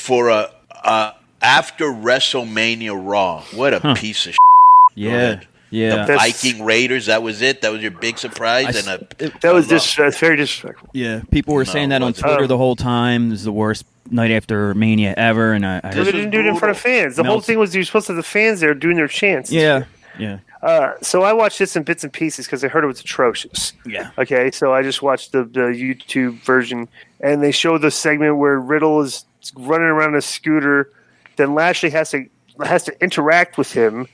for a after WrestleMania Raw. What a piece of shit. Yeah. Yeah. The Viking Raiders, that was it? That was your big surprise? That was very disrespectful. Yeah. People were saying that on Twitter the whole time. This is the worst night after Mania ever. And I they didn't do it in front of fans. The whole thing was you're supposed to have the fans there doing their chants. Yeah. Yeah. So I watched this in bits and pieces because I heard it was atrocious. Yeah. Okay, so I just watched the YouTube version, and they show the segment where Riddle is running around a scooter. Then Lashley has to interact with him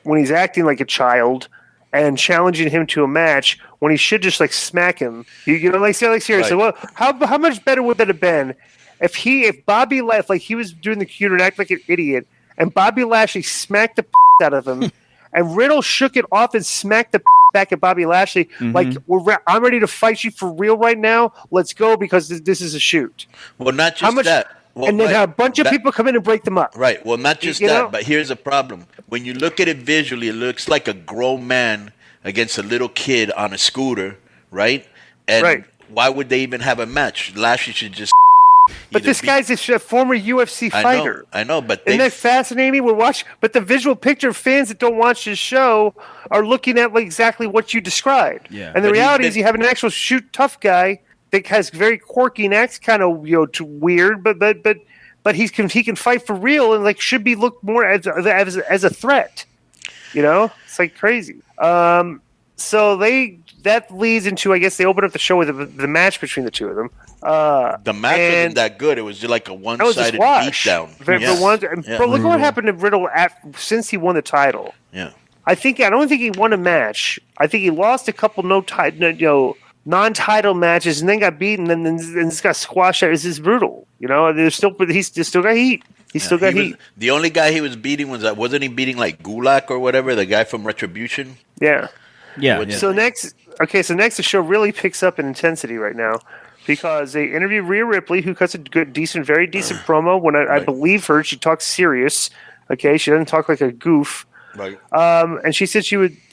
when he's acting like a child and challenging him to a match when he should just like smack him. You know, like seriously. Right. Well, how much better would that have been if Bobby left, like he was doing the computer and act like an idiot, and Bobby Lashley smacked the out of him. And Riddle shook it off and smacked the back at Bobby Lashley like, I'm ready to fight you for real right now. Let's go because this is a shoot. Well, not just that. Well, and then have a bunch of people come in and break them up. Right. Well, not just that, but here's the problem. When you look at it visually, it looks like a grown man against a little kid on a scooter, right? And why would they even have a match? Lashley should just... But this guy's a former UFC fighter. I know, but isn't that fascinating? We're watching, but the visual picture of fans that don't watch this show are looking at like exactly what you described. Yeah. And the reality is, you have an actual shoot tough guy that has very quirky and acts kind of weird, but he can fight for real and like should be looked more as a threat. You know, it's like crazy. So that leads into, I guess they open up the show with the match between the two of them. The match wasn't that good. It was just like a one-sided beatdown. Bro, look at what happened to Riddle since he won the title. Yeah, I don't think he won a match. I think he lost a couple non-title matches and then got beaten and just got squashed out. This is brutal. You know, he's still got heat. He's still got heat. The only guy he was beating wasn't he beating like Gulak or whatever, the guy from Retribution? Yeah. Yeah. So next the show really picks up in intensity right now because they interview Rhea Ripley, who cuts a very decent promo. When I believe her, she talks serious. Okay, she doesn't talk like a goof. Right. And she said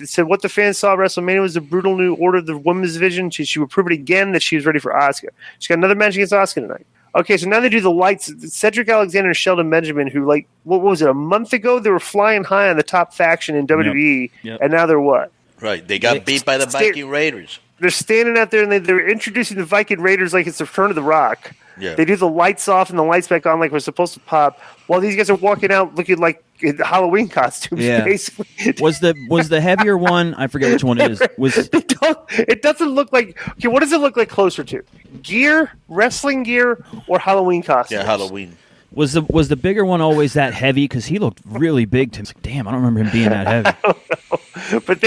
said what the fans saw at WrestleMania was the brutal new order of the women's division. She would prove it again that she was ready for Asuka. She's got another match against Asuka tonight. Okay, so now they do the lights. Cedric Alexander and Shelton Benjamin, who like what was it, a month ago they were flying high on the top faction in WWE, and now they're what? Right, they got beat by the Viking Raiders. They're standing out there and they're introducing the Viking Raiders like it's the return of the Rock. Yeah. They do the lights off and the lights back on like we're supposed to pop, while these guys are walking out looking like in Halloween costumes. Yeah. Basically, was the heavier one? I forget which one it is. It doesn't look like. Okay, what does it look like closer to? Gear, wrestling gear, or Halloween costumes? Yeah, Halloween. Was the bigger one always that heavy? Because he looked really big to me. Like, damn, I don't remember him being that heavy. I don't know. But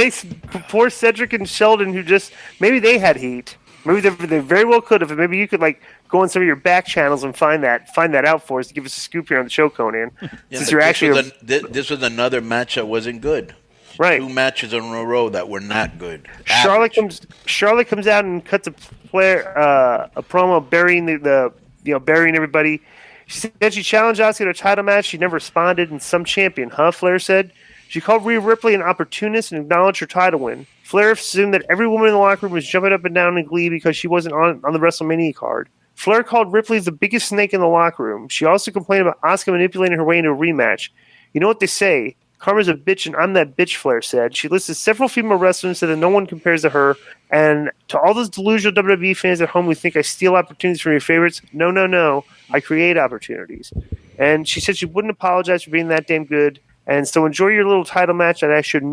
poor Cedric and Sheldon, who just maybe they had heat. Maybe they very well could have. Maybe you could like go on some of your back channels and find that out for us to give us a scoop here on the show, Konnan. Since you're actually this was another match that wasn't good. Right, 2 matches in a row that were not good. Charlotte comes out and cuts a promo burying everybody. She said she challenged Asuka in a title match. She never responded, and some champion, Flair said. She called Rhea Ripley an opportunist and acknowledged her title win. Flair assumed that every woman in the locker room was jumping up and down in glee because she wasn't on the WrestleMania card. Flair called Ripley the biggest snake in the locker room. She also complained about Asuka manipulating her way into a rematch. You know what they say? Karma's a bitch, and I'm that bitch, Flair said. She listed several female wrestlers and said that no one compares to her. And to all those delusional WWE fans at home who think I steal opportunities from your favorites, no. I create opportunities. And she said she wouldn't apologize for being that damn good. And so enjoy your little title match that I should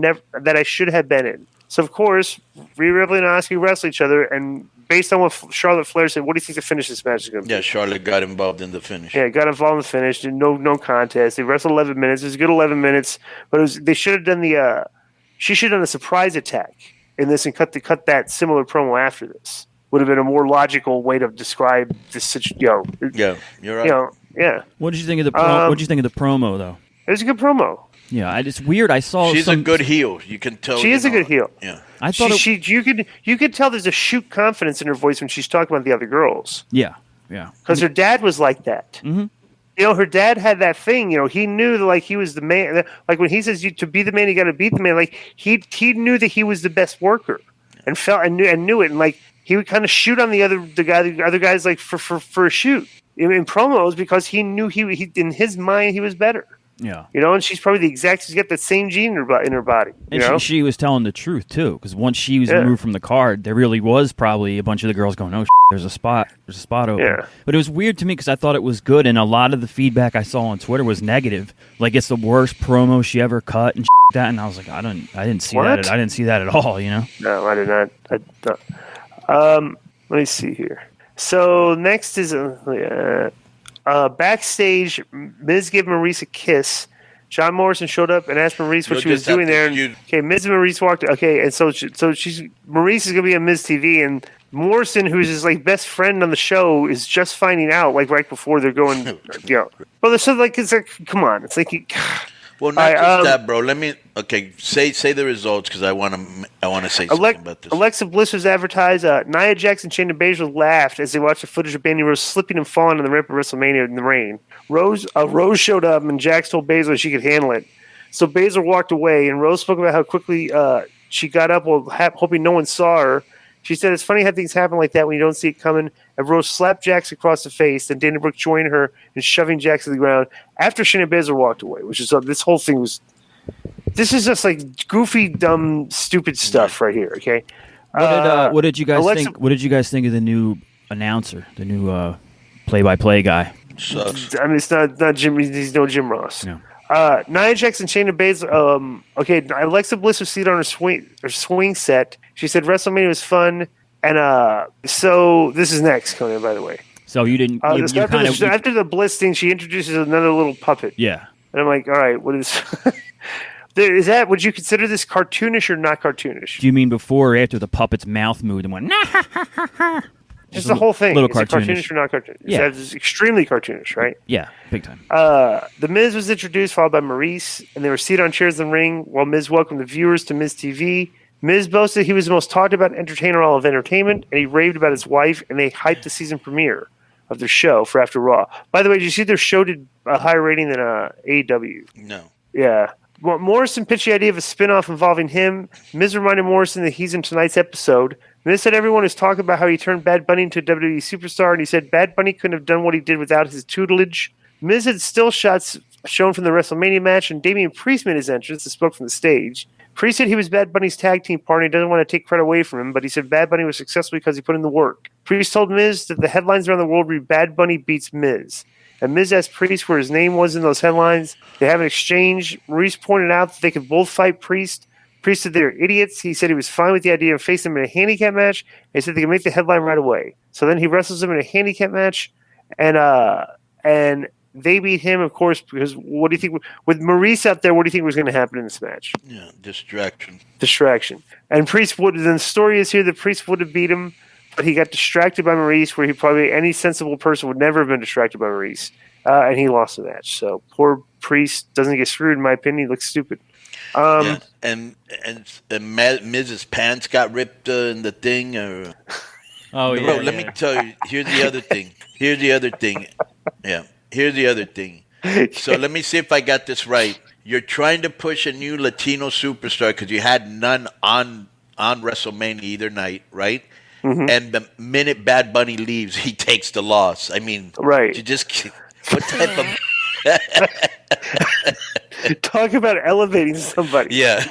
have been in. So, of course, Rhea Ripley and Asuka wrestle each other, and based on what Charlotte Flair said, what do you think the finish of this match is going to be? Yeah, Charlotte got involved in the finish. Yeah, got involved in the finish. No contest. They wrestled 11 minutes. It was a good 11 minutes, but they should have done she should have done a surprise attack in this and cut that similar promo after this. Would have been a more logical way to describe this. Yeah, you're right. Yeah. What did you think of the promo though? It was a good promo. Yeah, it's weird. I saw she's a good heel. You can tell she is a good heel. Yeah, I thought you could tell there's a shoot confidence in her voice when she's talking about the other girls. Yeah. Because her dad was like that. Mm-hmm. You know, her dad had that thing. You know, he knew that like he was the man. Like when he says to be the man, you got to beat the man. Like he knew that he was the best worker, and knew it. And like he would kind of shoot on the other guys like for a shoot. in promos because he knew he in his mind he was better. Yeah. And she's probably she's got that same gene in her body. And she was telling the truth, too, because once she was removed from the card, there really was probably a bunch of the girls going, oh, there's a spot open. Yeah. But it was weird to me because I thought it was good, and a lot of the feedback I saw on Twitter was negative. Like, it's the worst promo she ever cut and that, and I was like, I didn't see that. I didn't see that at all, No, I did not. Let me see here. So next is backstage. Miz gave Maurice a kiss. John Morrison showed up and asked Maurice what she was doing there. Okay, Miz and Maurice walked. Okay, and so Maurice is going to be on Miz TV, and Morrison, who's his best friend on the show, is just finding out right before they're going. Well, they're so it's like, come on, it's like. Well, not just that, bro. Let me say the results because I want to say something about this. Alexa Bliss was advertised. Nia Jax and Shayna Baszler laughed as they watched the footage of Bayley Rose slipping and falling on the ramp of WrestleMania in the rain. Rose showed up and Jax told Baszler she could handle it. So Baszler walked away and Rose spoke about how quickly she got up while hoping no one saw her. She said, it's funny how things happen like that when you don't see it coming. And Rose slapped Jax across the face. Then Dana Brooke joined her in shoving Jax to the ground after Shayna Baszler walked away, which is this whole thing was – this is just goofy, dumb, stupid stuff right here, okay? What did you guys think? What did you guys think of the new announcer, the new play-by-play guy? Sucks. I mean, it's not Jim – he's no Jim Ross. No. Nia Jax and Shayna Baszler. Okay, Alexa Bliss was seated on her swing set. She said WrestleMania was fun, and so this is next, Konnan, by the way. So you didn't. After the Bliss thing, she introduces another little puppet. Yeah, and I'm like, all right, what is? Is that? Would you consider this cartoonish or not cartoonish? Do you mean before or after the puppet's mouth moved and went? Just the whole thing. Little is cartoonish. It cartoonish or not cartoonish? Yeah, it's extremely cartoonish, right? Yeah, big time. The Miz was introduced, followed by Maurice, and they were seated on chairs in the ring while Miz welcomed the viewers to Miz TV. Miz boasted he was the most talked about entertainer all of entertainment, and he raved about his wife, and they hyped the season premiere of their show for After Raw. By the way, did you see their show did a higher rating than AEW? No. Yeah. Well, Morrison pitched the idea of a spinoff involving him. Miz reminded Morrison that he's in tonight's episode. Miz said everyone is talking about how he turned Bad Bunny into a WWE superstar, and he said Bad Bunny couldn't have done what he did without his tutelage. Miz had still shots shown from the WrestleMania match, and Damian Priest made his entrance and spoke from the stage. Priest said he was Bad Bunny's tag team partner. He doesn't want to take credit away from him, but he said Bad Bunny was successful because he put in the work. Priest told Miz that the headlines around the world read Bad Bunny beats Miz. And Miz asked Priest where his name was in those headlines. They have an exchange. Maurice pointed out that they could both fight Priest. Priest said they were idiots. He said he was fine with the idea of facing them in a handicap match. He said they could make the headline right away. So then he wrestles them in a handicap match, and they beat him, of course, because what do you think with Maurice out there? What do you think was going to happen in this match? Yeah, distraction. And Priest would. Then the story is here that Priest would have beat him, but he got distracted by Maurice, where he probably any sensible person would never have been distracted by Maurice, and he lost the match. So poor Priest doesn't get screwed, in my opinion. He looks stupid. Yeah, and Miz's pants got ripped in the thing. Or... Oh yeah. Bro, let me tell you. Here's the other thing. Yeah. Here's the other thing. So let me see if I got this right. You're trying to push a new Latino superstar because you had none on WrestleMania either night, right? Mm-hmm. And the minute Bad Bunny leaves, he takes the loss. I mean, right? You just what type of talk about elevating somebody? Yeah.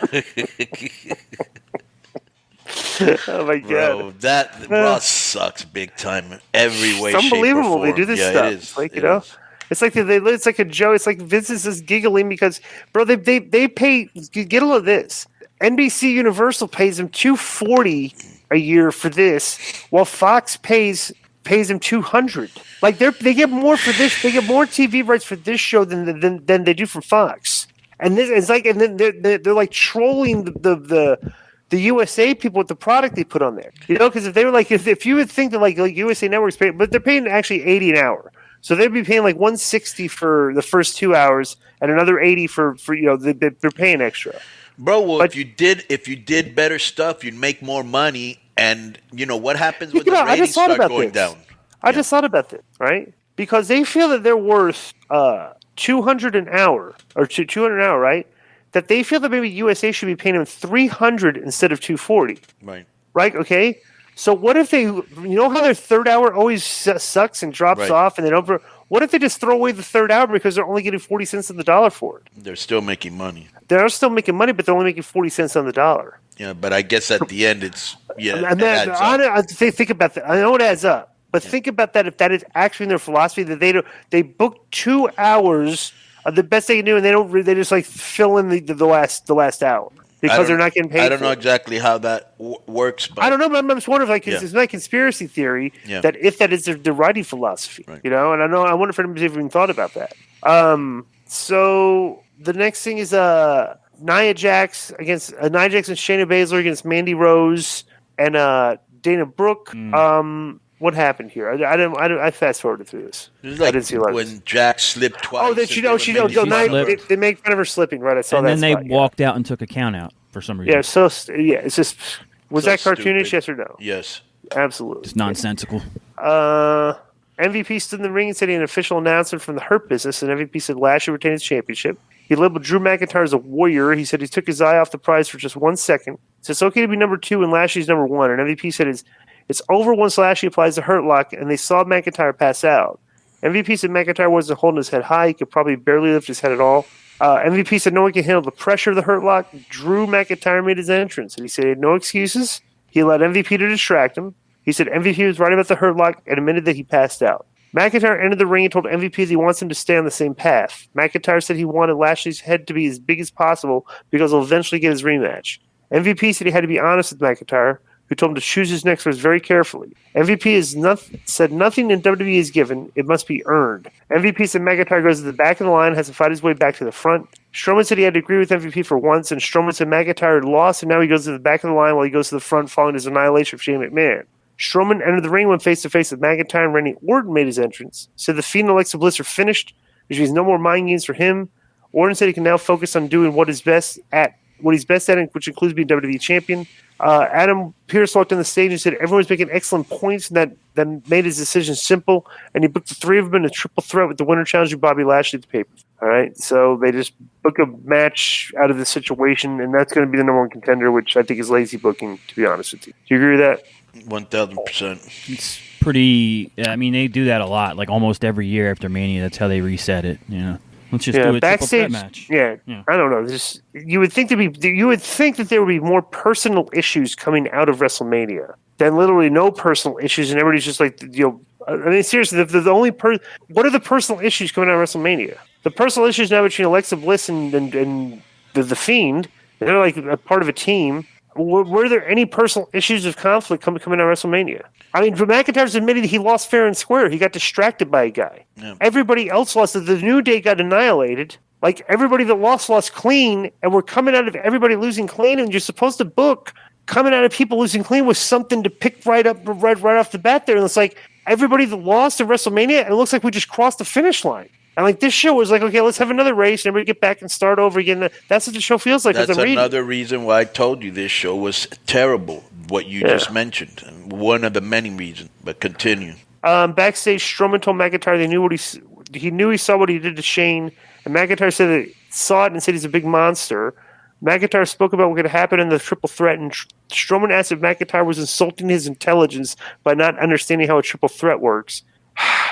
Oh my god, that Raw sucks big time every way. It's unbelievable. Shape, or form. They do this stuff. It is. It's like it's like it's like a joke. It's like Vince is just giggling because, bro, they pay. Get a load of this. NBC Universal pays them $240 a year for this, while Fox pays them $200. Like they get more for this. They get more TV rights for this show than they do for Fox. And this it's like, and then they're like trolling the USA people with the product they put on there. You know, because if they were like, if you would think that like USA Network's paying, but they're paying actually $80 an hour. So they'd be paying like $160 for the first 2 hours and another $80 for they're paying extra. Bro, well, but, if you did better stuff, you'd make more money. And you know what happens when the ratings start going down? I just thought about this, right? Because they feel that they're worth $200 an hour or $200 an hour, right? That they feel that maybe USA should be paying them $300 instead of $240. Right. Right? Okay. So what if they, you know how their third hour always sucks and drops off, and they don't. What if they just throw away the third hour because they're only getting 40 cents on the dollar for it? They're still making money. They're still making money, but they're only making 40 cents on the dollar. Yeah, but I guess at the end it's And then think about that. I know it adds up, but think about that. If that is actually in their philosophy, that they book 2 hours of the best they can do, and they just like fill in the last hour. Because they're not getting paid. I don't know exactly how that works. But I don't know, but I'm just wondering, it's not a conspiracy theory that if that is their writing philosophy, And I wonder if anybody's even thought about that. So the next thing is Nia Jax and Shayna Baszler against Mandy Rose and Dana Brooke. What happened here? I fast forwarded through this. Like I didn't see a lot when Jax slipped twice. Oh, they make fun of her slipping, right? I saw and that. And then they walked out and took a count out for some reason. Yeah, it's just that cartoonish? Yes or no? Yes, absolutely. It's nonsensical. MVP stood in the ring and said he had an official announcement from the Hurt Business, and MVP said Lashley retained his championship. He labeled Drew McIntyre as a warrior. He said he took his eye off the prize for just 1 second. He said it's okay to be number 2 and Lashley's number 1. And MVP said it's over once Lashley applies the Hurt Lock, and they saw McIntyre pass out. MVP said McIntyre wasn't holding his head high. He could probably barely lift his head at all. MVP said no one can handle the pressure of the Hurt Lock. Drew McIntyre made his entrance, and he said he had no excuses. He allowed MVP to distract him. He said MVP was right about the Hurt Lock and admitted that he passed out. McIntyre entered the ring and told MVP that he wants him to stay on the same path. McIntyre said he wanted Lashley's head to be as big as possible because he'll eventually get his rematch. MVP said he had to be honest with McIntyre, who told him to choose his next words very carefully. MVP has said nothing in WWE is given. It must be earned. MVP said McIntyre goes to the back of the line, has to fight his way back to the front. Strowman said he had to agree with MVP for once, and Strowman said McIntyre lost, and now he goes to the back of the line while he goes to the front following his annihilation of Shane McMahon. Strowman entered the ring, went face-to-face with McIntyre, and Randy Orton made his entrance. Said the Fiend and Alexa Bliss are finished, which means no more mind games for him. Orton said he can now focus on doing what he's best at, which includes being WWE champion. Adam Pearce walked on the stage and said everyone's making excellent points, and that made his decision simple. And he booked the 3 of them in a triple threat with the winner challenging Bobby Lashley at the paper. All right, so they just book a match out of the situation, and that's going to be the number 1 contender, which I think is lazy booking, to be honest with you. Do you agree with that? 1,000%. It's pretty. I mean, they do that a lot. Like almost every year after Mania, that's how they reset it. Let's just do a backstage triple threat match. Yeah, I don't know. You would think that there would be more personal issues coming out of WrestleMania than literally no personal issues, and everybody's just like, I mean, seriously, the only what are the personal issues coming out of WrestleMania? The personal issues now between Alexa Bliss and the Fiend. They're like a part of a team. Were there any personal issues of conflict coming out of WrestleMania? I mean, Drew McIntyre's admitted he lost fair and square. He got distracted by a guy. Yeah. Everybody else lost. The New Day got annihilated. Like, everybody that lost clean, and we're coming out of everybody losing clean, and you're supposed to book coming out of people losing clean with something to pick right off the bat there. And it's like, everybody that lost at WrestleMania, and it looks like we just crossed the finish line. And like this show was like, okay, let's have another race and everybody get back and start over again. That's what the show feels like. That's another reason why I told you this show was terrible, what you just mentioned. One of the many reasons, but continue. Backstage, Strowman told McIntyre he knew he saw what he did to Shane, and McIntyre said that he saw it and said he's a big monster. McIntyre spoke about what could happen in the triple threat, and Strowman asked if McIntyre was insulting his intelligence by not understanding how a triple threat works.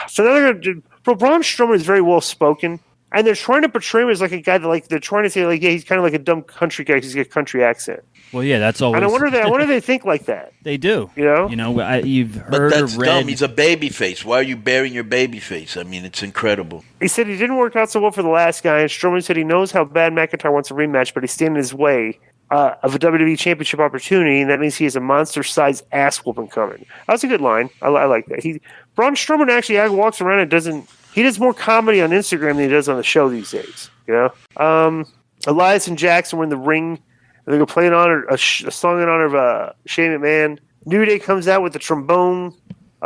So now they're going to Braun Strowman is very well spoken, and they're trying to portray him as like a guy that they're trying to say he's kind of like a dumb country guy because he's got a country accent. Well, yeah, that's always. And I wonder if they think like that. They do. You've heard but that's or read. Dumb. He's a baby face. Why are you burying your baby face? I mean, it's incredible. He said he didn't work out so well for the last guy, and Strowman said he knows how bad McIntyre wants a rematch, but he's standing in his way of a WWE Championship opportunity, and that means he has a monster-sized ass whooping coming. That's a good line. I like that. Braun Strowman actually walks around and doesn't. He does more comedy on Instagram than he does on the show these days. Elias and Jackson were in the ring. They're going to play a song in honor of Shane McMahon. New Day comes out with the trombone.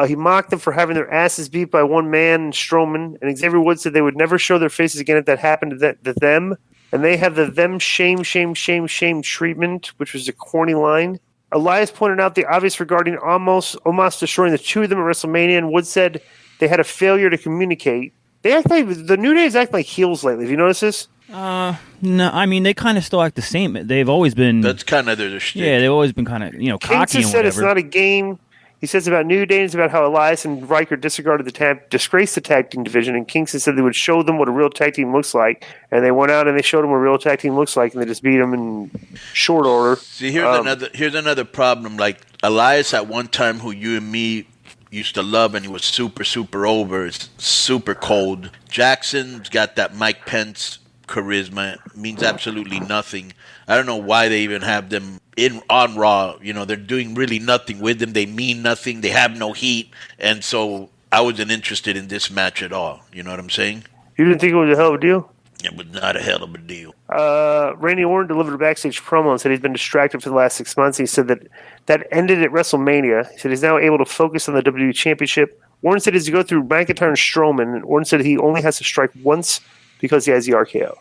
He mocked them for having their asses beat by one man, Strowman. And Xavier Woods said they would never show their faces again if that happened to them. And they have the them shame treatment, which was a corny line. Elias pointed out the obvious regarding Omos destroying the 2 of them at WrestleMania, and Woods said they had a failure to communicate. The New Day is acting like heels lately. Have you noticed this? No, I mean they kind of still act the same. They've always been. That's kind of their shtick. Yeah, they've always been kind of cocky and Kingston said whatever. it's not a game. He says about New Day, it's about how Elias and Riker disregarded disgraced the tag team division, and Kingston said they would show them what a real tag team looks like, and they went out and they showed them what a real tag team looks like, and they just beat them in short order. See, here's another problem. Like Elias at one time, who you and me used to love, and he was super, super over, super cold. Jackson's got that Mike Pence charisma, means absolutely nothing. I don't know why they even have them on Raw. They're doing really nothing with them. They mean nothing. They have no heat. And so I wasn't interested in this match at all. You know what I'm saying? You didn't think it was a hell of a deal? It was not a hell of a deal. Randy Orton delivered a backstage promo and said he's been distracted for the last 6 months. He said that ended at WrestleMania. He said he's now able to focus on the WWE Championship. Orton said he has to go through McIntyre and Strowman, and Orton said he only has to strike once because he has the RKO.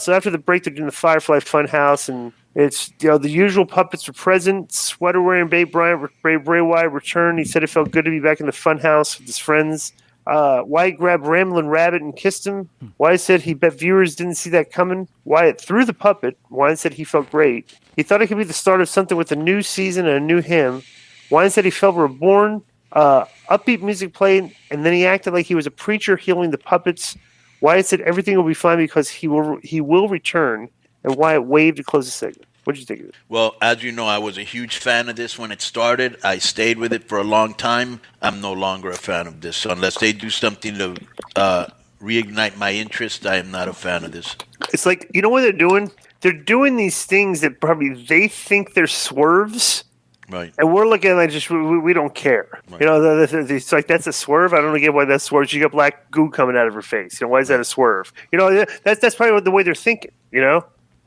So after the break, they're doing the Firefly Fun House, and it's the usual puppets are present. Sweater wearing Bray Wyatt returned. He said it felt good to be back in the Fun House with his friends. Wyatt grabbed Ramblin' Rabbit and kissed him. Wyatt said he bet viewers didn't see that coming. Wyatt threw the puppet. Wyatt said he felt great. He thought it could be the start of something with a new season and a new him. Wyatt said he felt reborn. Upbeat music played, and then he acted like he was a preacher healing the puppets. Wyatt said everything will be fine because he will return, and Wyatt waved to close the segment. What did you think of it? Well, as you know, I was a huge fan of this when it started. I stayed with it for a long time. I'm no longer a fan of this. So unless they do something to reignite my interest, I am not a fan of this. It's like, you know what they're doing? They're doing these things that probably they think they're swerves. Right. And we're looking at just we don't care. Right. It's like, that's a swerve. I don't get why that's swerve. You got black goo coming out of her face. Why is that a swerve? That's probably the way they're thinking.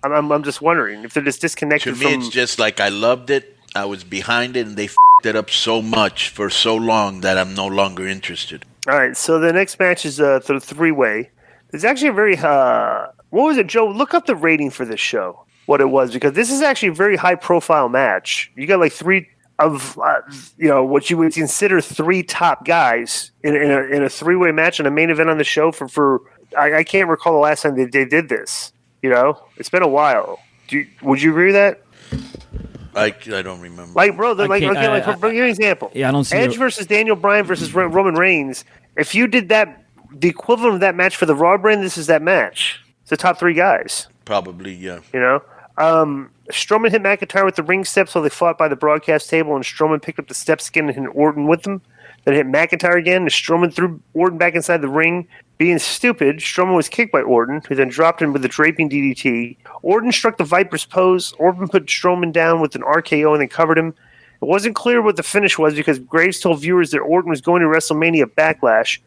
I'm just wondering if they're just disconnected. To me, it's just like I loved it. I was behind it, and they f***ed it up so much for so long that I'm no longer interested. All right. So the next match is the three-way. There's actually a very what was it, Joe? Look up the rating for this show. What it was, because this is actually a very high-profile match. You got like three of what you would consider three top guys in a three-way match and a main event on the show for I can't recall the last time they did this. It's been a while. Would you agree with that? I don't remember. Like, bro, for give you an example. Yeah, I don't see Edge versus Daniel Bryan versus Roman Reigns. If you did that, the equivalent of that match for the Raw brand, this is that match. It's the top three guys. Probably, yeah. Strowman hit McIntyre with the ring steps while they fought by the broadcast table, and Strowman picked up the steps again and hit Orton with them. Then hit McIntyre again, and Strowman threw Orton back inside the ring. Being stupid, Strowman was kicked by Orton, who then dropped him with a draping DDT. Orton struck the Viper's pose. Orton put Strowman down with an RKO and then covered him. It wasn't clear what the finish was because Graves told viewers that Orton was going to WrestleMania Backlash.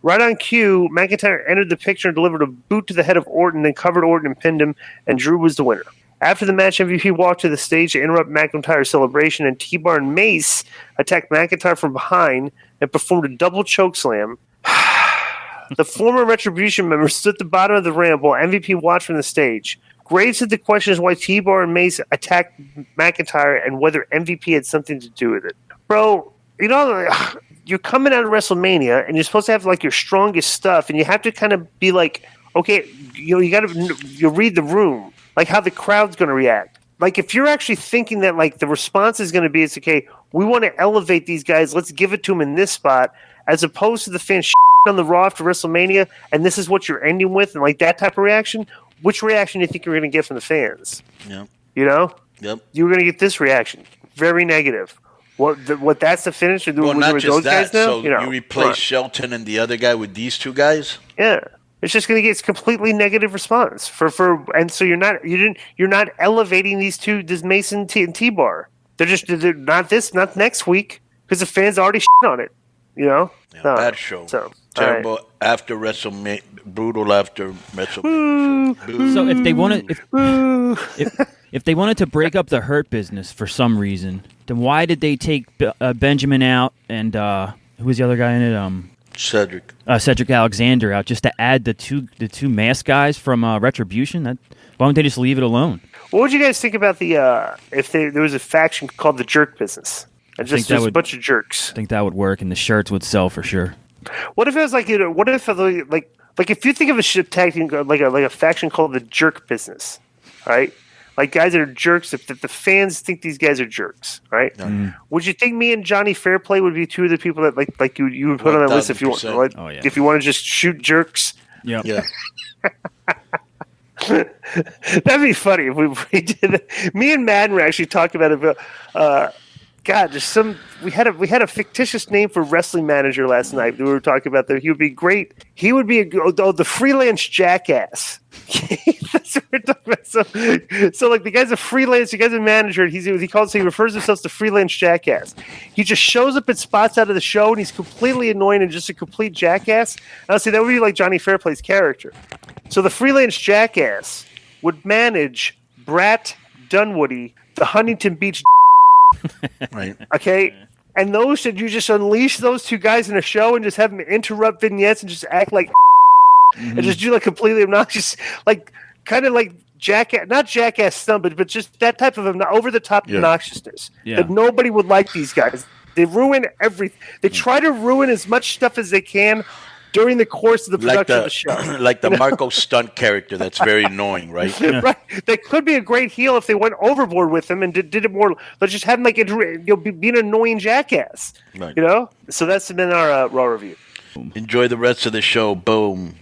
Right on cue, McIntyre entered the picture and delivered a boot to the head of Orton, then covered Orton and pinned him, and Drew was the winner. After the match, MVP walked to the stage to interrupt McIntyre's celebration, and T-Bar and Mace attacked McIntyre from behind and performed a double chokeslam. The former Retribution member stood at the bottom of the ramp while MVP watched from the stage. Graves said the question is why T-Bar and Mace attacked McIntyre and whether MVP had something to do with it. Bro, you're coming out of WrestleMania and you're supposed to have like your strongest stuff, and you have to kind of be like, okay, you read the room, like how the crowd's going to react. Like if you're actually thinking that like the response is going to be, it's okay, we want to elevate these guys, let's give it to them in this spot, as opposed to the fans on the Raw after WrestleMania, and this is what you're ending with, and like that type of reaction. Which reaction do you think you're going to get from the fans? Yeah. Yep. You're going to get this reaction, very negative. What that's the finish? Well, not just those that. Guys now? So you replace Shelton and the other guy with these two guys? Yeah. It's just going to get completely negative response and so you're not elevating this Mason and T-Bar. They're not next week because the fans already on it. Yeah, bad show. So terrible right. After WrestleMania, brutal after WrestleMania. So if they wanted to break up the Hurt Business for some reason, then why did they take Benjamin out and who was the other guy in it? Cedric Alexander out just to add the two masked guys from Retribution. Why don't they just leave it alone? What would you guys think about if there was a faction called the Jerk Business? And just a bunch of jerks. I think that would work, and the shirts would sell for sure. What if it was like, what if like like if you think of a ship tag team like a faction called the Jerk Business, right? Like guys that are jerks. If the fans think these guys are jerks, right? Would you think me and Johnny Fairplay would be two of the people that like you would put on that list if you want, like, if you want to just shoot jerks? Yeah. That'd be funny if we did that. Me and Madden were actually talking about it. God, we had a fictitious name for wrestling manager last night. We were talking about that. He would be great. He would be the freelance jackass. That's what we're talking about. So like the guy's a freelance. The guy's a manager. He refers himself to freelance jackass. He just shows up at spots out of the show, and he's completely annoying and just a complete jackass. And I'll say that would be like Johnny Fairplay's character. So the freelance jackass would manage Brat Dunwoody, the Huntington Beach. Right. Okay. And those should you just unleash those two guys in a show and just have them interrupt vignettes and just act like and just do like completely obnoxious, like kind of like jackass, not jackass stunt, but just that type of over the top obnoxiousness that nobody would like these guys. They ruin everything. They try to ruin as much stuff as they can during the course of the production of the show. Like the Marco stunt character that's very annoying, right? Right. They could be a great heel if they went overboard with him and did it more. Let's just have him like be an annoying jackass. Right. So that's been our Raw review. Enjoy the rest of the show. Boom.